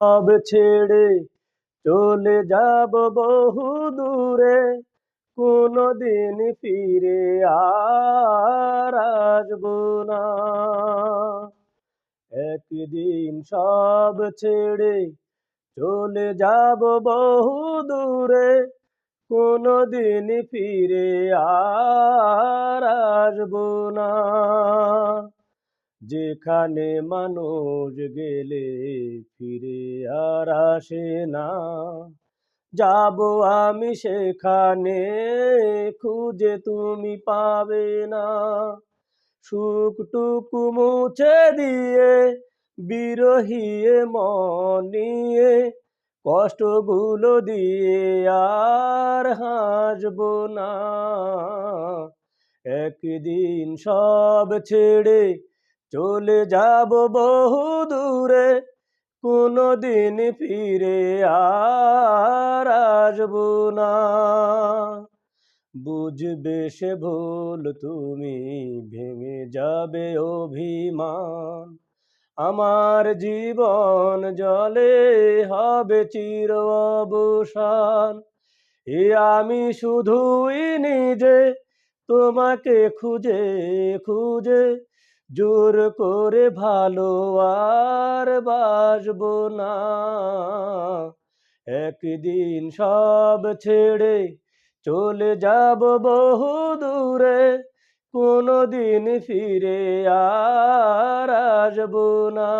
সব ছেড়ে চলে যাব বহু দূরে, কোনদিন ফিরে আর আসবো না। একদিন সব ছেড়ে চলে যাব বহু দূরে, কোনদিন ফিরে আর আসবো না। যেখানে মানুষ গেলে ফিরে আর আসে না, যাব আমি সেখানে, খুঁজে তুমি পাবে না। সুখটুকু মুছে দিয়ে বিরহী এ মন নিয়ে, কষ্টগুলো দিয়ে আর হাসবো না। একদিন সব ছেড়ে চলে যাব বহু দূরে, কোনদিন ফিরে আর আসবো না। বুঝবে সে ভুল তুমি, ভেঙে যাবে অভিমান, আমার জীবন জলে হবে চির অবসান। এ আমি শুধুই নিজে তোমাকে খুঁজে খুঁজে, জোর করে ভালো আর বাসবো না। একদিন সব ছেড়ে চলে যাব বহু দূরে, কোনদিন ফিরে আর আসবো না।